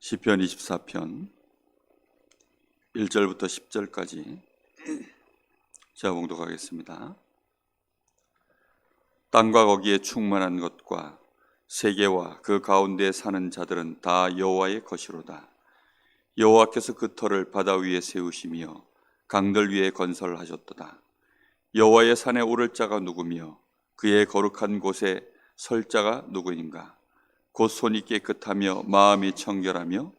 시편 24편 1절부터 10절까지 제가 봉독하겠습니다. 땅과 거기에 충만한 것과 세계와 그 가운데에 사는 자들은 다 여호와의 것이로다. 여호와께서 그 터를 바다 위에 세우시며 강들 위에 건설하셨도다. 여호와의 산에 오를 자가 누구며 그의 거룩한 곳에 설 자가 누구인가? 곧 손이 깨끗하며 마음이 청결하며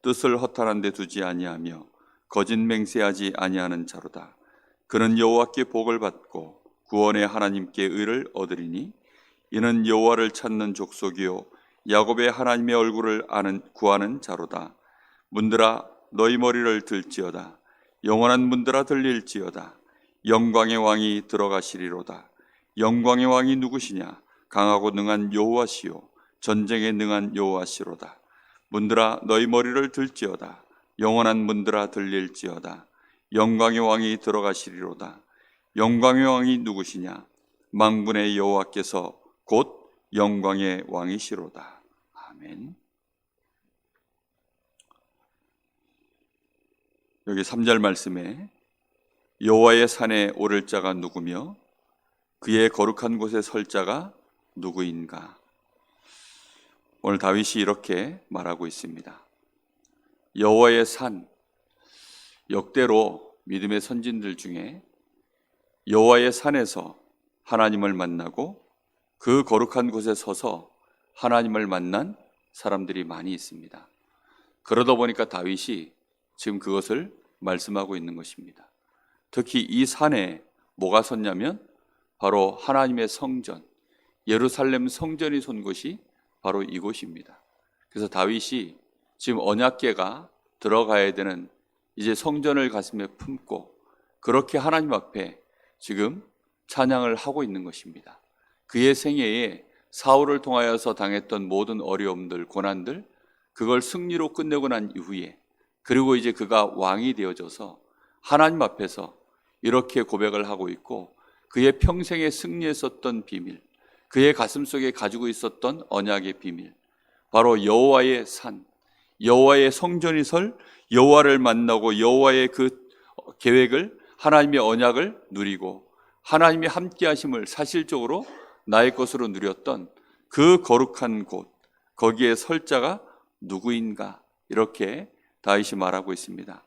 뜻을 허탄한 데 두지 아니하며 거짓 맹세하지 아니하는 자로다. 그는 여호와께 복을 받고 구원의 하나님께 의를 얻으리니 이는 여호와를 찾는 족속이요 야곱의 하나님의 얼굴을 구하는 자로다. 문들아 너희 머리를 들지어다. 영원한 문들아 들릴지어다. 영광의 왕이 들어가시리로다. 영광의 왕이 누구시냐? 강하고 능한 여호와시요 전쟁에 능한 여호와시로다. 문들아 너희 머리를 들지어다. 영원한 문들아 들릴지어다. 영광의 왕이 들어가시리로다. 영광의 왕이 누구시냐? 만군의 여호와께서 곧 영광의 왕이시로다. 아멘. 여기 3절 말씀에 여호와의 산에 오를 자가 누구며 그의 거룩한 곳에 설 자가 누구인가? 오늘 다윗이 이렇게 말하고 있습니다. 여호와의 산, 역대로 믿음의 선진들 중에 여호와의 산에서 하나님을 만나고 그 거룩한 곳에 서서 하나님을 만난 사람들이 많이 있습니다. 그러다 보니까 다윗이 지금 그것을 말씀하고 있는 것입니다. 특히 이 산에 뭐가 섰냐면 바로 하나님의 성전, 예루살렘 성전이 선 곳이 바로 이곳입니다. 그래서 다윗이 지금 언약궤가 들어가야 되는 이제 성전을 가슴에 품고 그렇게 하나님 앞에 지금 찬양을 하고 있는 것입니다. 그의 생애에 사울을 통하여서 당했던 모든 어려움들, 고난들, 그걸 승리로 끝내고 난 이후에 그리고 이제 그가 왕이 되어져서 하나님 앞에서 이렇게 고백을 하고 있고 그의 평생에 승리했었던 비밀, 그의 가슴속에 가지고 있었던 언약의 비밀, 바로 여호와의 산, 여호와의 성전이 설 여호와를 만나고 여호와의 그 계획을, 하나님의 언약을 누리고 하나님의 함께 하심을 사실적으로 나의 것으로 누렸던 그 거룩한 곳, 거기에 설 자가 누구인가? 이렇게 다윗이 말하고 있습니다.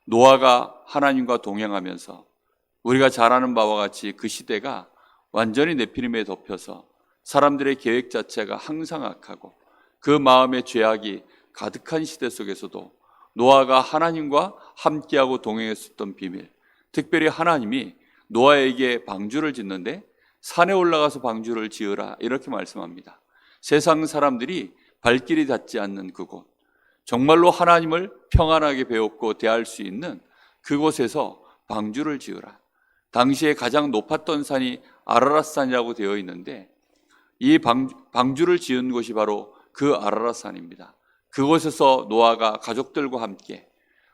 노아가 하나님과 동행하면서 우리가 잘 아는 바와 같이 그 시대가 완전히 네피림에 덮여서 사람들의 계획 자체가 항상 악하고 그 마음의 죄악이 가득한 시대 속에서도 노아가 하나님과 함께하고 동행했었던 비밀, 특별히 하나님이 노아에게 방주를 짓는데 산에 올라가서 방주를 지으라 이렇게 말씀합니다. 세상 사람들이 발길이 닿지 않는 그곳, 정말로 하나님을 평안하게 배웠고 대할 수 있는 그곳에서 방주를 지으라. 당시에 가장 높았던 산이 아라랏산이라고 되어 있는데 이 방주를 지은 곳이 바로 그 아라랏산입니다. 그곳에서 노아가 가족들과 함께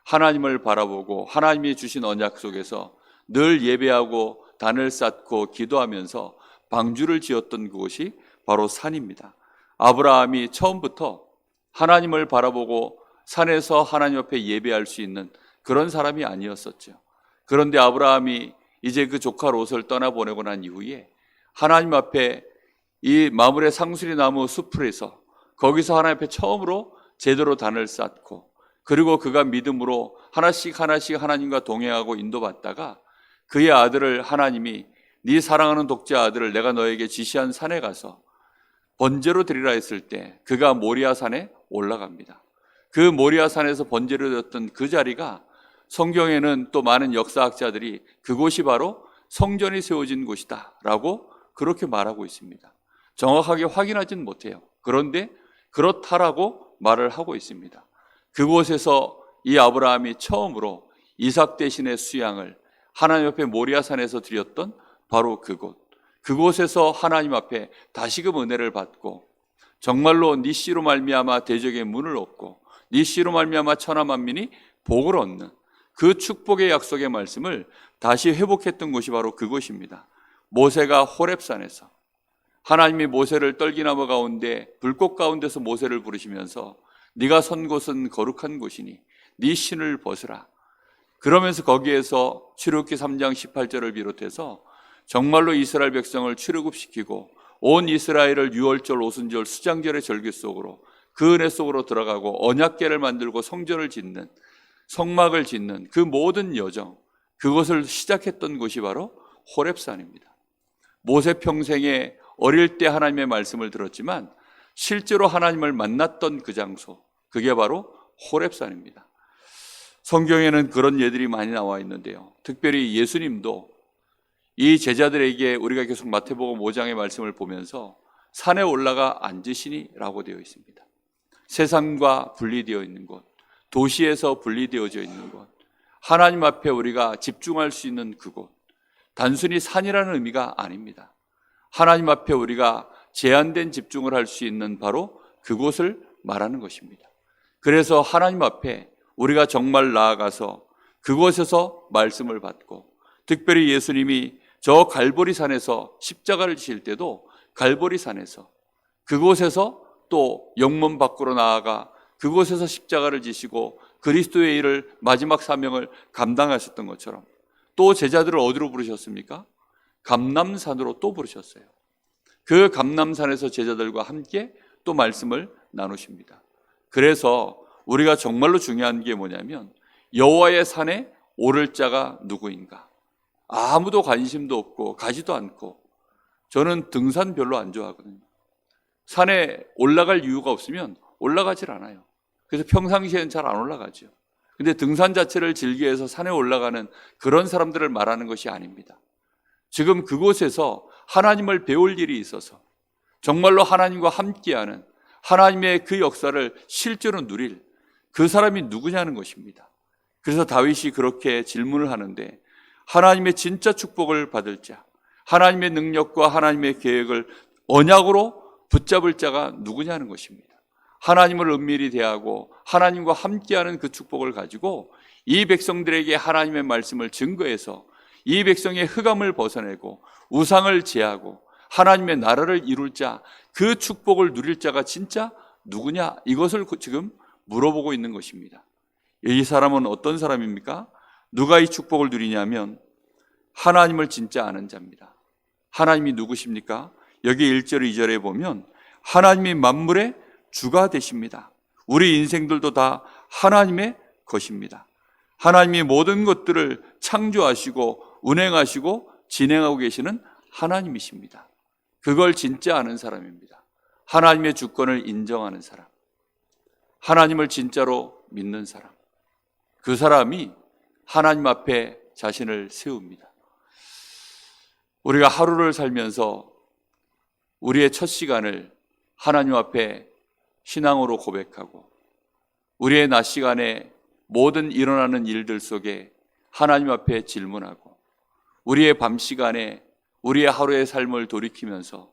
하나님을 바라보고 하나님이 주신 언약 속에서 늘 예배하고 단을 쌓고 기도하면서 방주를 지었던 그곳이 바로 산입니다. 아브라함이 처음부터 하나님을 바라보고 산에서 하나님 앞에 예배할 수 있는 그런 사람이 아니었었죠. 그런데 아브라함이 이제 그 조카 롯을 떠나보내고 난 이후에 하나님 앞에 이 마므레 상수리 나무 숲에서 거기서 하나님 앞에 처음으로 제대로 단을 쌓고 그리고 그가 믿음으로 하나씩 하나님과 동행하고 인도받다가 그의 아들을 하나님이 네 사랑하는 독자 아들을 내가 너에게 지시한 산에 가서 번제로 드리라 했을 때 그가 모리아 산에 올라갑니다. 그 모리아 산에서 번제로 드렸던 그 자리가 성경에는 또 많은 역사학자들이 그곳이 바로 성전이 세워진 곳이다 라고 그렇게 말하고 있습니다. 정확하게 확인하지는 못해요. 그런데 그렇다라고 말을 하고 있습니다. 그곳에서 이 아브라함이 처음으로 이삭 대신의 수양을 하나님 앞에 모리아산에서 드렸던 바로 그곳에서 하나님 앞에 다시금 은혜를 받고 정말로 네 씨로 말미암아 대적의 문을 얻고 네 씨로 말미암아 천하 만민이 복을 얻는 그 축복의 약속의 말씀을 다시 회복했던 곳이 바로 그곳입니다. 모세가 호렙산에서 하나님이 모세를 떨기나무 가운데 불꽃 가운데서 모세를 부르시면서 네가 선 곳은 거룩한 곳이니 네 신을 벗으라. 그러면서 거기에서 출애굽기 3장 18절을 비롯해서 정말로 이스라엘 백성을 출애굽시키고 온 이스라엘을 유월절, 오순절, 수장절의 절기 속으로 그 은혜 속으로 들어가고 언약궤를 만들고 성전을 짓는, 성막을 짓는 그 모든 여정, 그것을 시작했던 곳이 바로 호렙산입니다. 모세 평생에 어릴 때 하나님의 말씀을 들었지만 실제로 하나님을 만났던 그 장소, 그게 바로 호렙산입니다. 성경에는 그런 예들이 많이 나와 있는데요, 특별히 예수님도 이 제자들에게 우리가 계속 마태복음 5장의 말씀을 보면서 산에 올라가 앉으시니 라고 되어 있습니다. 세상과 분리되어 있는 곳, 도시에서 분리되어져 있는 곳, 하나님 앞에 우리가 집중할 수 있는 그곳, 단순히 산이라는 의미가 아닙니다. 하나님 앞에 우리가 제한된 집중을 할 수 있는 바로 그곳을 말하는 것입니다. 그래서 하나님 앞에 우리가 정말 나아가서 그곳에서 말씀을 받고, 특별히 예수님이 저 갈보리산에서 십자가를 지실 때도 갈보리산에서, 그곳에서 또 영문 밖으로 나아가 그곳에서 십자가를 지시고 그리스도의 일을, 마지막 사명을 감당하셨던 것처럼 또 제자들을 어디로 부르셨습니까? 감람산으로 또 부르셨어요. 그 감람산에서 제자들과 함께 또 말씀을 나누십니다. 그래서 우리가 정말로 중요한 게 뭐냐면, 여호와의 산에 오를 자가 누구인가? 아무도 관심도 없고 가지도 않고, 저는 등산 별로 안 좋아하거든요. 산에 올라갈 이유가 없으면 올라가질 않아요. 그래서 평상시에는 잘 안 올라가죠. 근데 등산 자체를 즐기해서 산에 올라가는 그런 사람들을 말하는 것이 아닙니다. 지금 그곳에서 하나님을 배울 일이 있어서 정말로 하나님과 함께하는, 하나님의 그 역사를 실제로 누릴 그 사람이 누구냐는 것입니다. 그래서 다윗이 그렇게 질문을 하는데, 하나님의 진짜 축복을 받을 자, 하나님의 능력과 하나님의 계획을 언약으로 붙잡을 자가 누구냐는 것입니다. 하나님을 은밀히 대하고 하나님과 함께하는 그 축복을 가지고 이 백성들에게 하나님의 말씀을 증거해서 이 백성의 흑암을 벗어내고 우상을 제하고 하나님의 나라를 이룰 자, 그 축복을 누릴 자가 진짜 누구냐, 이것을 지금 물어보고 있는 것입니다. 이 사람은 어떤 사람입니까? 누가 이 축복을 누리냐면 하나님을 진짜 아는 자입니다. 하나님이 누구십니까? 여기 1절 2절에 보면 하나님이 만물의 주가 되십니다. 우리 인생들도 다 하나님의 것입니다. 하나님이 모든 것들을 창조하시고 운행하시고 진행하고 계시는 하나님이십니다. 그걸 진짜 아는 사람입니다. 하나님의 주권을 인정하는 사람, 하나님을 진짜로 믿는 사람, 그 사람이 하나님 앞에 자신을 세웁니다. 우리가 하루를 살면서 우리의 첫 시간을 하나님 앞에 신앙으로 고백하고, 우리의 낮 시간에 모든 일어나는 일들 속에 하나님 앞에 질문하고, 우리의 밤 시간에 우리의 하루의 삶을 돌이키면서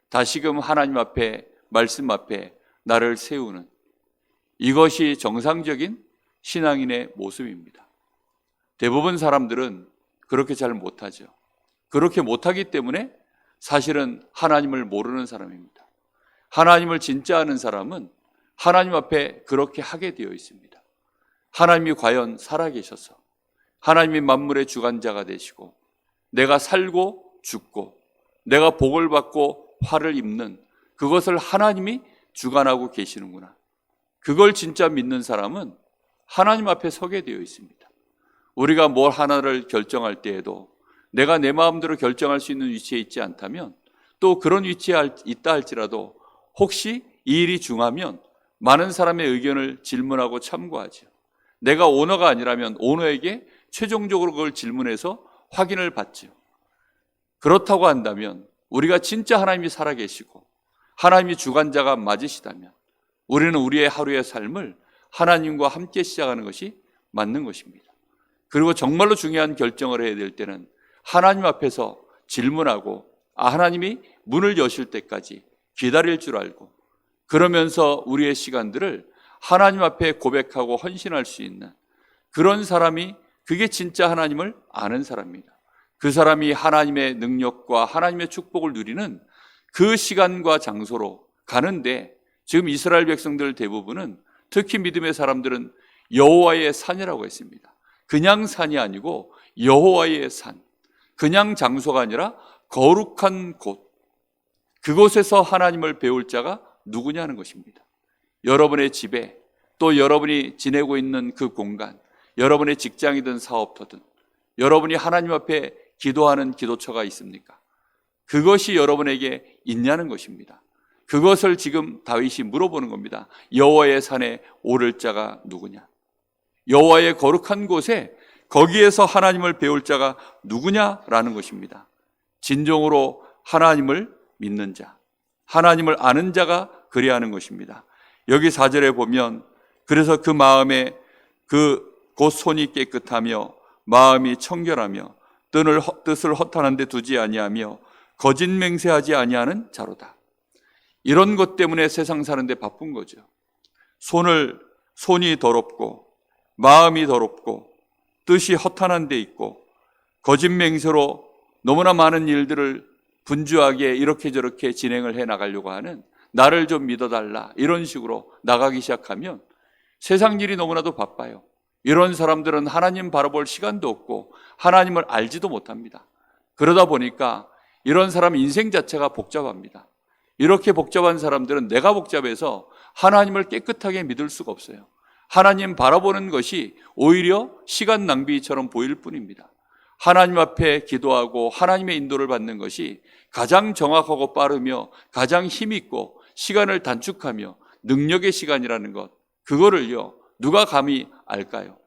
다시금 하나님 앞에, 말씀 앞에 나를 세우는, 이것이 정상적인 신앙인의 모습입니다. 대부분 사람들은 그렇게 잘 못하죠. 그렇게 못하기 때문에 사실은 하나님을 모르는 사람입니다. 하나님을 진짜 아는 사람은 하나님 앞에 그렇게 하게 되어 있습니다. 하나님이 과연 살아계셔서 하나님이 만물의 주관자가 되시고 내가 살고 죽고 내가 복을 받고 화를 입는 그것을 하나님이 주관하고 계시는구나, 그걸 진짜 믿는 사람은 하나님 앞에 서게 되어 있습니다. 우리가 뭘 하나를 결정할 때에도 내가 내 마음대로 결정할 수 있는 위치에 있지 않다면, 또 그런 위치에 있다 할지라도 혹시 이 일이 중하면 많은 사람의 의견을 질문하고 참고하죠. 내가 오너가 아니라면 오너에게 최종적으로 그걸 질문해서 확인을 받죠. 그렇다고 한다면, 우리가 진짜 하나님이 살아계시고 하나님이 주관자가 맞으시다면 우리는 우리의 하루의 삶을 하나님과 함께 시작하는 것이 맞는 것입니다. 그리고 정말로 중요한 결정을 해야 될 때는 하나님 앞에서 질문하고, 하나님이 문을 여실 때까지 기다릴 줄 알고, 그러면서 우리의 시간들을 하나님 앞에 고백하고 헌신할 수 있는 그런 사람이, 그게 진짜 하나님을 아는 사람입니다. 그 사람이 하나님의 능력과 하나님의 축복을 누리는 그 시간과 장소로 가는데, 지금 이스라엘 백성들 대부분은 특히 믿음의 사람들은 여호와의 산이라고 했습니다. 그냥 산이 아니고 여호와의 산, 그냥 장소가 아니라 거룩한 곳, 그곳에서 하나님을 배울 자가 누구냐는 것입니다. 여러분의 집에, 또 여러분이 지내고 있는 그 공간, 여러분의 직장이든 사업터든 여러분이 하나님 앞에 기도하는 기도처가 있습니까? 그것이 여러분에게 있냐는 것입니다. 그것을 지금 다윗이 물어보는 겁니다. 여호와의 산에 오를 자가 누구냐? 여호와의 거룩한 곳에, 거기에서 하나님을 배울 자가 누구냐라는 것입니다. 진정으로 하나님을 믿는 자, 하나님을 아는 자가 그래야 하는 것입니다. 여기 4절에 보면, 그래서 그 마음에 곧 손이 깨끗하며 마음이 청결하며 뜻을 허탄한 데 두지 아니하며 거짓 맹세하지 아니하는 자로다. 이런 것 때문에 세상 사는데 바쁜 거죠. 손이 더럽고 마음이 더럽고 뜻이 허탄한 데 있고 거짓 맹세로 너무나 많은 일들을 분주하게 이렇게 저렇게 진행을 해 나가려고 하는, 나를 좀 믿어달라 이런 식으로 나가기 시작하면 세상 일이 너무나도 바빠요. 이런 사람들은 하나님 바라볼 시간도 없고 하나님을 알지도 못합니다. 그러다 보니까 이런 사람 인생 자체가 복잡합니다. 이렇게 복잡한 사람들은 내가 복잡해서 하나님을 깨끗하게 믿을 수가 없어요. 하나님 바라보는 것이 오히려 시간 낭비처럼 보일 뿐입니다. 하나님 앞에 기도하고 하나님의 인도를 받는 것이 가장 정확하고 빠르며 가장 힘있고 시간을 단축하며 능력의 시간이라는 것, 그거를요 누가 감히 알까요?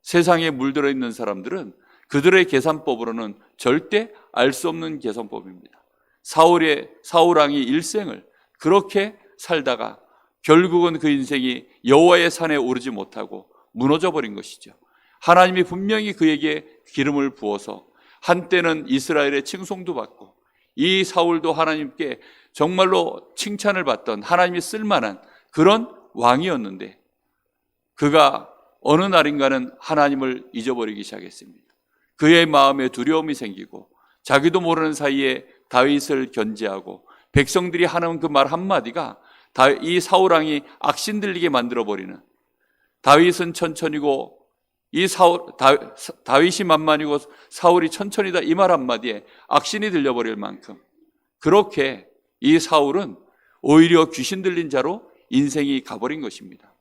세상에 물들어 있는 사람들은 그들의 계산법으로는 절대 알 수 없는 계산법입니다. 사울 왕이 일생을 그렇게 살다가 결국은 그 인생이 여호와의 산에 오르지 못하고 무너져 버린 것이죠. 하나님이 분명히 그에게 기름을 부어서 한때는 이스라엘의 칭송도 받고, 이 사울도 하나님께 정말로 칭찬을 받던 하나님이 쓸만한 그런 왕이었는데, 그가 어느 날인가는 하나님을 잊어버리기 시작했습니다. 그의 마음에 두려움이 생기고 자기도 모르는 사이에 다윗을 견제하고 백성들이 하는 그 말 한마디가 이 사울왕이 악신 들리게 만들어버리는, 다윗은 천천히고 다윗이 만만이고 사울이 천천히다, 이 말 한마디에 악신이 들려버릴 만큼, 그렇게 이 사울은 오히려 귀신 들린 자로 인생이 가버린 것입니다.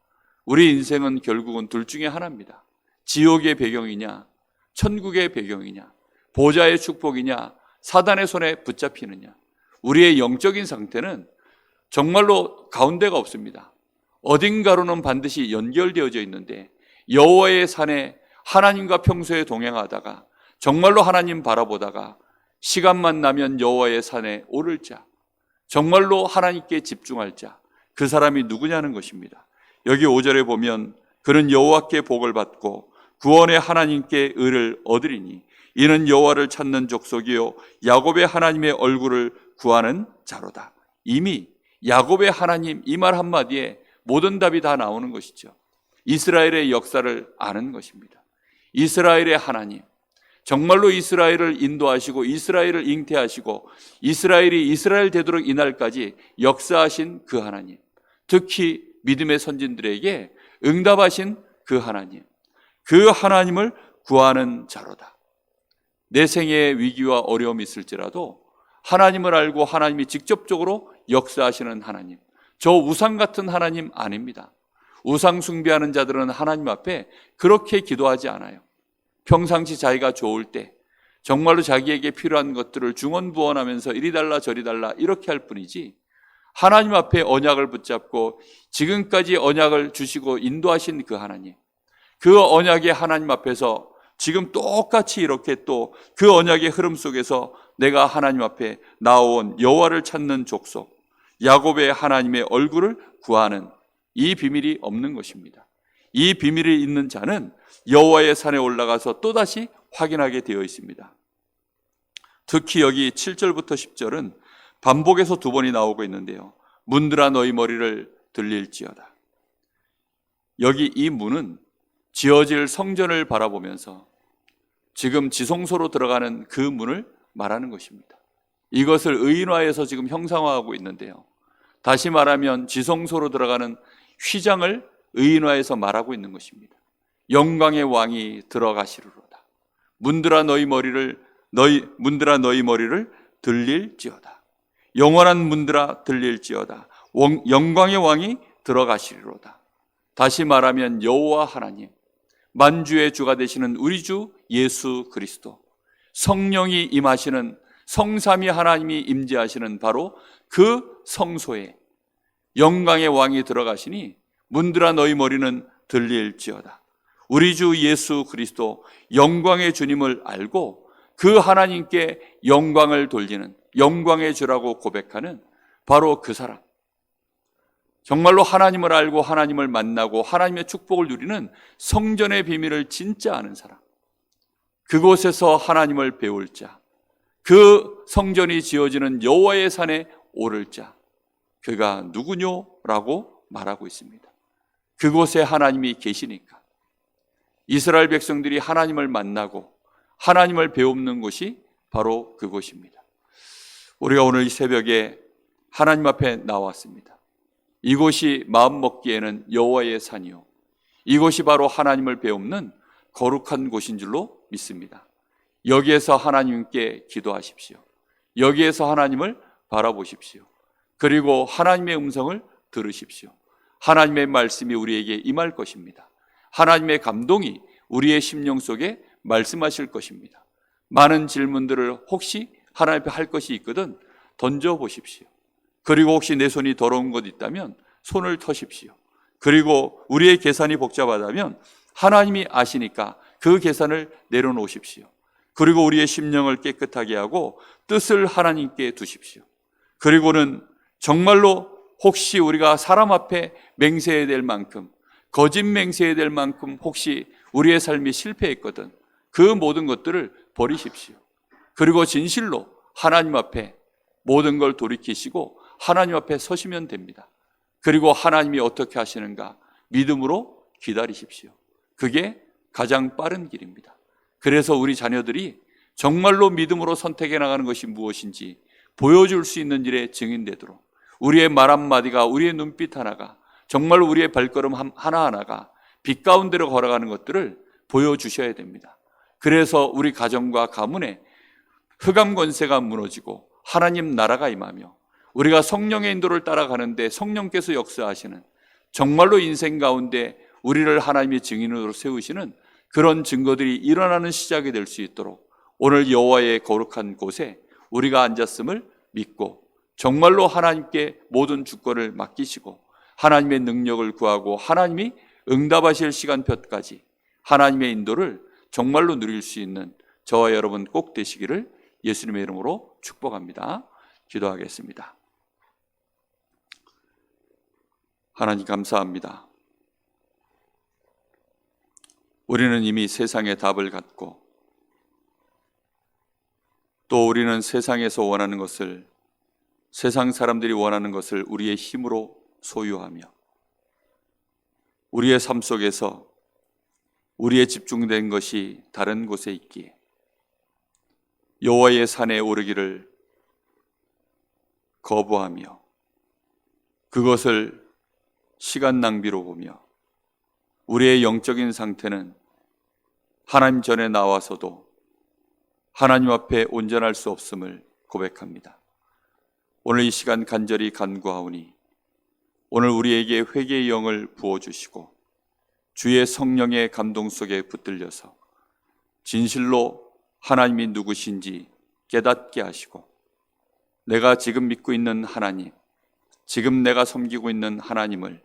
우리 인생은 결국은 둘 중에 하나입니다. 지옥의 배경이냐, 천국의 배경이냐, 보좌의 축복이냐, 사단의 손에 붙잡히느냐. 우리의 영적인 상태는 정말로 가운데가 없습니다. 어딘가로는 반드시 연결되어져 있는데, 여호와의 산에 하나님과 평소에 동행하다가 정말로 하나님 바라보다가 시간만 나면 여호와의 산에 오를 자, 정말로 하나님께 집중할 자, 그 사람이 누구냐는 것입니다. 여기 5절에 보면, 그는 여호와께 복을 받고 구원의 하나님께 의를 얻으리니 이는 여호와를 찾는 족속이요 야곱의 하나님의 얼굴을 구하는 자로다. 이미 야곱의 하나님, 이 말 한마디에 모든 답이 다 나오는 것이죠. 이스라엘의 역사를 아는 것입니다. 이스라엘의 하나님, 정말로 이스라엘을 인도하시고 이스라엘을 잉태하시고 이스라엘이 이스라엘 되도록 이날까지 역사하신 그 하나님, 특히 믿음의 선진들에게 응답하신 그 하나님, 그 하나님을 구하는 자로다. 내 생에 위기와 어려움이 있을지라도 하나님을 알고 하나님이 직접적으로 역사하시는 하나님, 저 우상 같은 하나님 아닙니다. 우상 숭배하는 자들은 하나님 앞에 그렇게 기도하지 않아요. 평상시 자기가 좋을 때 정말로 자기에게 필요한 것들을 중언부언하면서 이리 달라 저리 달라 이렇게 할 뿐이지, 하나님 앞에 언약을 붙잡고 지금까지 언약을 주시고 인도하신 그 하나님, 그 언약의 하나님 앞에서 지금 똑같이 이렇게 또 그 언약의 흐름 속에서 내가 하나님 앞에 나온 여호와를 찾는 족속, 야곱의 하나님의 얼굴을 구하는 이 비밀이 없는 것입니다. 이 비밀이 있는 자는 여호와의 산에 올라가서 또다시 확인하게 되어 있습니다. 특히 여기 7절부터 10절은 반복해서 2번이 나오고 있는데요. 문들아 너희 머리를 들릴지어다. 여기 이 문은 지어질 성전을 바라보면서 지금 지성소로 들어가는 그 문을 말하는 것입니다. 이것을 의인화해서 지금 형상화하고 있는데요. 다시 말하면 지성소로 들어가는 휘장을 의인화해서 말하고 있는 것입니다. 영광의 왕이 들어가시리로다. 문들아 너희 머리를 들릴지어다. 영원한 문들아 들릴지어다. 영광의 왕이 들어가시리로다. 다시 말하면 여호와 하나님, 만주의 주가 되시는 우리 주 예수 그리스도, 성령이 임하시는 성삼위 하나님이 임재하시는 바로 그 성소에 영광의 왕이 들어가시니 문들아 너희 머리는 들릴지어다. 우리 주 예수 그리스도 영광의 주님을 알고 그 하나님께 영광을 돌리는 영광의 주라고 고백하는 바로 그 사람, 정말로 하나님을 알고 하나님을 만나고 하나님의 축복을 누리는 성전의 비밀을 진짜 아는 사람, 그곳에서 하나님을 배울 자, 그 성전이 지어지는 여호와의 산에 오를 자, 그가 누구뇨? 라고 말하고 있습니다. 그곳에 하나님이 계시니까 이스라엘 백성들이 하나님을 만나고 하나님을 배우는 곳이 바로 그곳입니다. 우리가 오늘 이 새벽에 하나님 앞에 나왔습니다. 이곳이 마음 먹기에는 여호와의 산이요, 이곳이 바로 하나님을 배우는 거룩한 곳인 줄로 믿습니다. 여기에서 하나님께 기도하십시오. 여기에서 하나님을 바라보십시오. 그리고 하나님의 음성을 들으십시오. 하나님의 말씀이 우리에게 임할 것입니다. 하나님의 감동이 우리의 심령 속에 말씀하실 것입니다. 많은 질문들을 혹시 하나님 앞에 할 것이 있거든 던져보십시오. 그리고 혹시 내 손이 더러운 것 있다면 손을 터십시오. 그리고 우리의 계산이 복잡하다면 하나님이 아시니까 그 계산을 내려놓으십시오. 그리고 우리의 심령을 깨끗하게 하고 뜻을 하나님께 두십시오. 그리고는 정말로 혹시 우리가 사람 앞에 맹세해야 될 만큼, 거짓 맹세해야 될 만큼 혹시 우리의 삶이 실패했거든 그 모든 것들을 버리십시오. 그리고 진실로 하나님 앞에 모든 걸 돌이키시고 하나님 앞에 서시면 됩니다. 그리고 하나님이 어떻게 하시는가 믿음으로 기다리십시오. 그게 가장 빠른 길입니다. 그래서 우리 자녀들이 정말로 믿음으로 선택해 나가는 것이 무엇인지 보여줄 수 있는 일에 증인되도록 우리의 말 한마디가, 우리의 눈빛 하나가, 정말로 우리의 발걸음 하나하나가 빛 가운데로 걸어가는 것들을 보여주셔야 됩니다. 그래서 우리 가정과 가문에 흑암 권세가 무너지고 하나님 나라가 임하며 우리가 성령의 인도를 따라가는데 성령께서 역사하시는, 정말로 인생 가운데 우리를 하나님의 증인으로 세우시는 그런 증거들이 일어나는 시작이 될 수 있도록 오늘 여호와의 거룩한 곳에 우리가 앉았음을 믿고 정말로 하나님께 모든 주권을 맡기시고 하나님의 능력을 구하고 하나님이 응답하실 시간표까지 하나님의 인도를 정말로 누릴 수 있는 저와 여러분 꼭 되시기를 예수님의 이름으로 축복합니다. 기도하겠습니다. 하나님 감사합니다. 우리는 이미 세상의 답을 갖고 또 우리는 세상에서 원하는 것을, 세상 사람들이 원하는 것을 우리의 힘으로 소유하며 우리의 삶 속에서 우리의 집중된 것이 다른 곳에 있기에 여호와의 산에 오르기를 거부하며 그것을 시간 낭비로 보며 우리의 영적인 상태는 하나님 전에 나와서도 하나님 앞에 온전할 수 없음을 고백합니다. 오늘 이 시간 간절히 간구하오니 오늘 우리에게 회개의 영을 부어주시고 주의 성령의 감동 속에 붙들려서 진실로 하나님이 누구신지 깨닫게 하시고 내가 지금 믿고 있는 하나님, 지금 내가 섬기고 있는 하나님을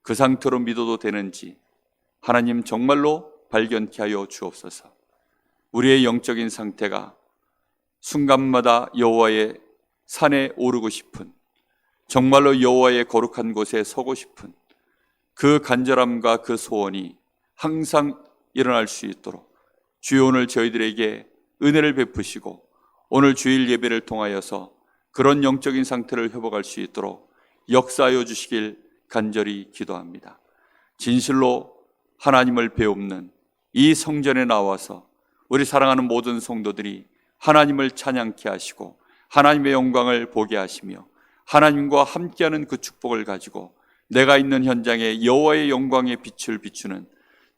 그 상태로 믿어도 되는지 하나님 정말로 발견케 하여 주옵소서. 우리의 영적인 상태가 순간마다 여호와의 산에 오르고 싶은, 정말로 여호와의 거룩한 곳에 서고 싶은 그 간절함과 그 소원이 항상 일어날 수 있도록 주여 오늘 저희들에게 은혜를 베푸시고 오늘 주일 예배를 통하여서 그런 영적인 상태를 회복할 수 있도록 역사하여 주시길 간절히 기도합니다. 진실로 하나님을 배우는 이 성전에 나와서 우리 사랑하는 모든 성도들이 하나님을 찬양케 하시고 하나님의 영광을 보게 하시며 하나님과 함께하는 그 축복을 가지고 내가 있는 현장에 여호와의 영광의 빛을 비추는,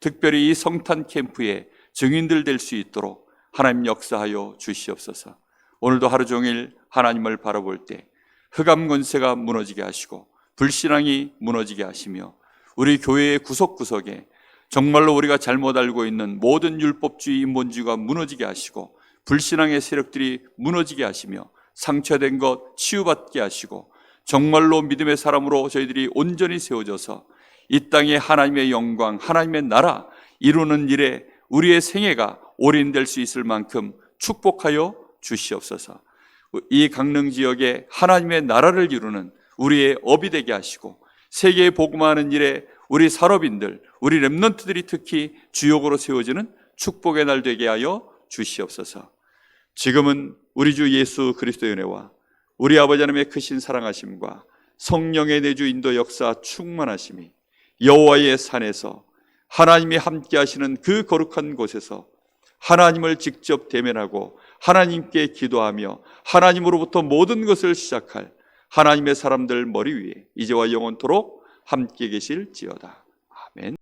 특별히 이 성탄 캠프의 증인들 될 수 있도록 하나님 역사하여 주시옵소서. 오늘도 하루 종일 하나님을 바라볼 때 흑암 권세가 무너지게 하시고 불신앙이 무너지게 하시며, 우리 교회의 구석구석에 정말로 우리가 잘못 알고 있는 모든 율법주의, 인본주의가 무너지게 하시고 불신앙의 세력들이 무너지게 하시며 상처된 것 치유받게 하시고, 정말로 믿음의 사람으로 저희들이 온전히 세워져서 이 땅에 하나님의 영광, 하나님의 나라 이루는 일에 우리의 생애가 올인될 수 있을 만큼 축복하여 주시옵소서. 이 강릉 지역에 하나님의 나라를 이루는 우리의 업이 되게 하시고, 세계에 복음하는 일에 우리 산업인들, 우리 렘넌트들이 특히 주역으로 세워지는 축복의 날 되게 하여 주시옵소서. 지금은 우리 주 예수 그리스도의 은혜와 우리 아버지 하나님의 크신 사랑하심과 성령의 내주 인도 역사 충만하심이 여호와의 산에서 하나님이 함께 하시는 그 거룩한 곳에서 하나님을 직접 대면하고 하나님께 기도하며 하나님으로부터 모든 것을 시작할 하나님의 사람들 머리 위에 이제와 영원토록 함께 계실지어다. 아멘.